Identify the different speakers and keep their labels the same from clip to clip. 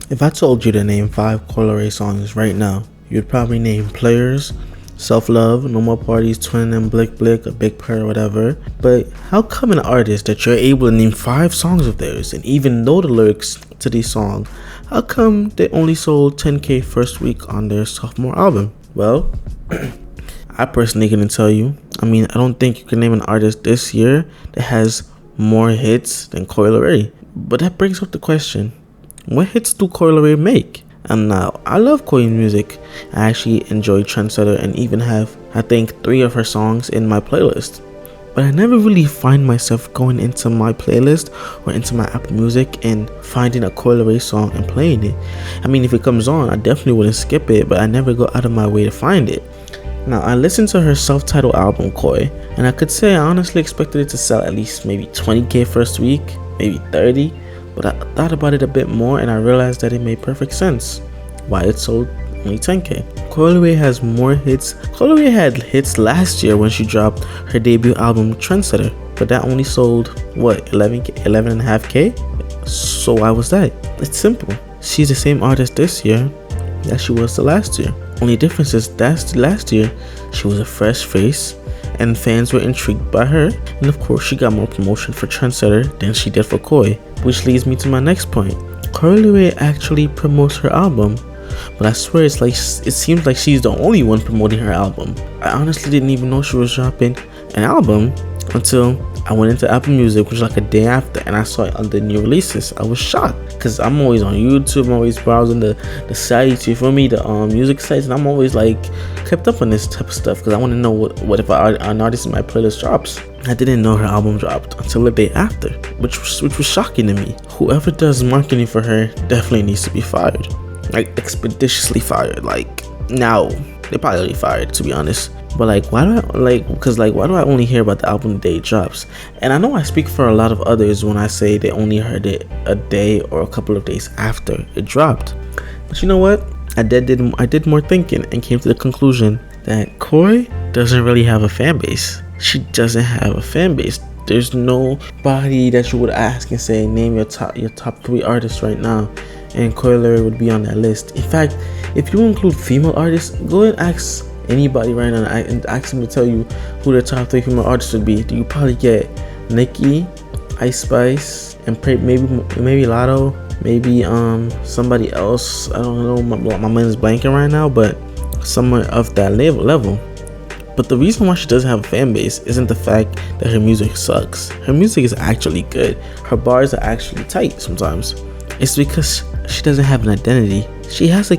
Speaker 1: If I told you to name 5 Coi Leray songs right now, you'd probably name Players, Self Love, No More Parties, Twin and Blick Blick, A Big Prayer, whatever. But how come an artist that you're able to name 5 songs of theirs and even know the lyrics to these songs, how come they only sold 10K first week on their sophomore album? Well, I personally can tell you. I don't think you can name an artist this year that has more hits than Coi Leray. But that brings up the question, what hits do Coi Leray make? And now, I love Coi's music. I actually enjoy Trendsetter and even have, I think, 3 of her songs in my playlist. But I never really find myself going into my playlist or into my Apple Music and finding a Coi Leray song and playing it. If it comes on, I definitely wouldn't skip it, but I never go out of my way to find it. Now, I listened to her self-titled album, Coi, and I could say I honestly expected it to sell at least maybe 20K first week, maybe 30. But I thought about it a bit more and I realized that it made perfect sense why it sold only 10K. Coi Leray has more hits. Coi Leray had hits last year when she dropped her debut album Trendsetter, but that only sold 11.5K? So why was that? It's simple. She's the same artist this year that she was the last year. Only difference is that last year she was a fresh face and fans were intrigued by her, and of course she got more promotion for Trendsetter than she did for Coi, which leads me to my next point. Coi Leray actually promotes her album, but I swear it seems like she's the only one promoting her album. I honestly didn't even know she was dropping an album until I went into Apple Music, which was like a day after, and I saw it under new releases. I was shocked because I'm always on YouTube. I'm always browsing the sites, you feel me, the music sites, and I'm always like kept up on this type of stuff because I want to know what if an artist in my playlist drops. I didn't know her album dropped until the day after, which was shocking to me. Whoever does marketing for her definitely needs to be fired, like expeditiously fired. Like now, they probably already fired, to be honest. But why do I only hear about the album the day it drops? And I know I speak for a lot of others when I say they only heard it a day or a couple of days after it dropped. But you know what? I did more thinking and came to the conclusion that Coi doesn't really have a fan base. She doesn't have a fan base. There's nobody that you would ask and say, name your top 3 artists right now, and Coi Leray would be on that list. In fact, if you include female artists, go and ask anybody right now and ask them to tell you who their top 3 female artists would be. You probably get Nicki, Ice Spice, and maybe Lotto, maybe somebody else. I don't know. My mind is blanking right now, but somewhere of that level. But the reason why she doesn't have a fan base isn't the fact that her music sucks. Her music is actually good. Her bars are actually tight sometimes. It's because she doesn't have an identity. She has a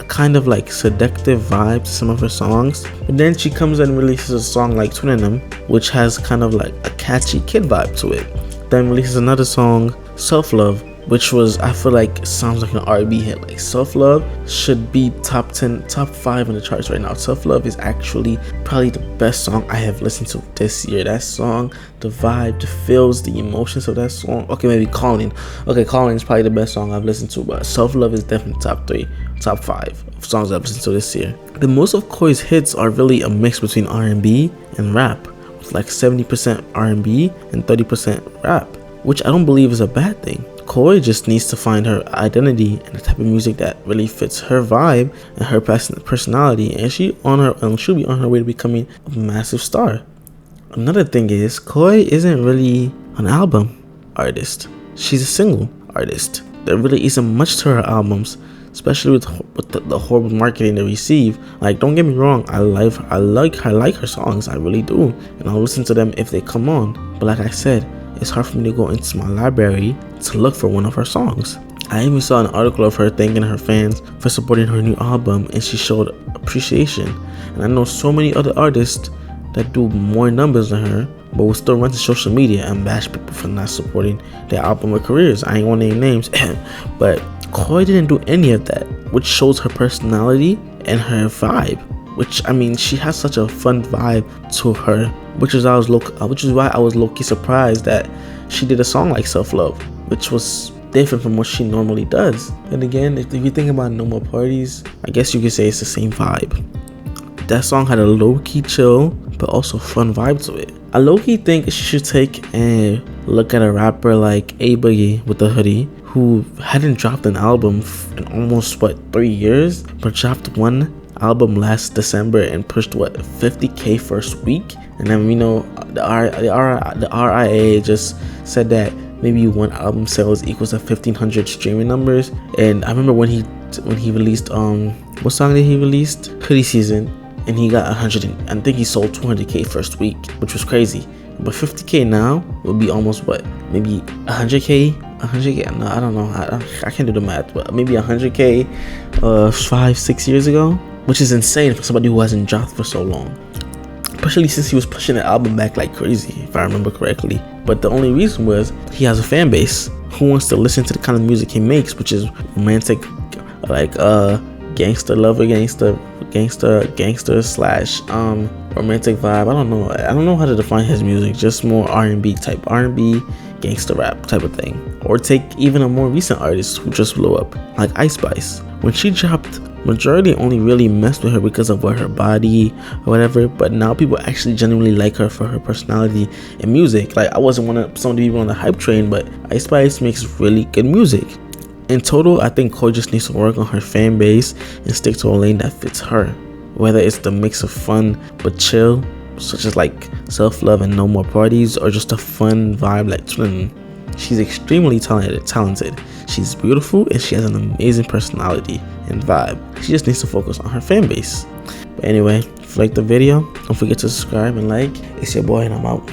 Speaker 1: kind of like seductive vibe to some of her songs, but then she comes and releases a song like Twin and Them, which has kind of like a catchy kid vibe to it. Then releases another song, Self Love, which I feel like sounds like an R&B hit. Like Self Love should be top 10, top 5 in the charts right now. Self Love is actually probably the best song I have listened to this year. That song, the vibe, the feels, the emotions of that song. Okay, maybe Calling. Okay, Calling is probably the best song I've listened to, but Self Love is definitely top 3, top 5 of songs I've listened to this year. The most of Coi's hits are really a mix between R&B and rap, with like 70% R&B and 30% rap, which I don't believe is a bad thing. Coi just needs to find her identity and the type of music that really fits her vibe and her personality, and she'll be on her way to becoming a massive star. Another thing is, Coi isn't really an album artist. She's a single artist. There really isn't much to her albums, especially with the horrible marketing they receive. Like, don't get me wrong, I like her songs, I really do, and I'll listen to them if they come on. But like I said, it's hard for me to go into my library to look for one of her songs. I even saw an article of her thanking her fans for supporting her new album, and she showed appreciation. And I know so many other artists that do more numbers than her, but will still run to social media and bash people for not supporting their album or careers. I ain't want to name names, but Coi didn't do any of that, which shows her personality and her vibe. She has such a fun vibe to her, which is why I was low-key surprised that she did a song like Self Love, which was different from what she normally does. And again, if you think about No More Parties, I guess you could say it's the same vibe. That song had a low-key chill, but also fun vibe to it. I low-key think she should take a look at a rapper like A Boogie with the Hoodie, who hadn't dropped an album in almost 3 years, but dropped one album last December and pushed 50K first week. And then the RIA just said that maybe one album sales equals 1,500 streaming numbers. And I remember when he released what song did he release? Hoodie Season, and he got 100. I think he sold 200K first week, which was crazy. But 50K now would be almost maybe 100K. 100K? No, I don't know. I can't do the math, but maybe 100K 5-6 years ago, which is insane for somebody who hasn't dropped for so long. Especially since he was pushing the album back like crazy, if I remember correctly. But the only reason was he has a fan base who wants to listen to the kind of music he makes, which is romantic, like gangster lover, gangster slash romantic vibe. I don't know how to define his music. Just more R&B gangster rap type of thing. Or take even a more recent artist who just blew up, like Ice Spice. When she dropped, majority only really messed with her because of her body or whatever, but now people actually genuinely like her for her personality and music. Like, I wasn't some of the people on the hype train, but Ice Spice makes really good music. In total, I think Coi just needs to work on her fan base and stick to a lane that fits her, whether it's the mix of fun but chill, such as like self-love and no more parties, or just a fun vibe like Twin. She's extremely talented. She's beautiful and she has an amazing personality and vibe. She just needs to focus on her fan base. But anyway, if you liked the video, don't forget to subscribe and like. It's your boy and I'm out.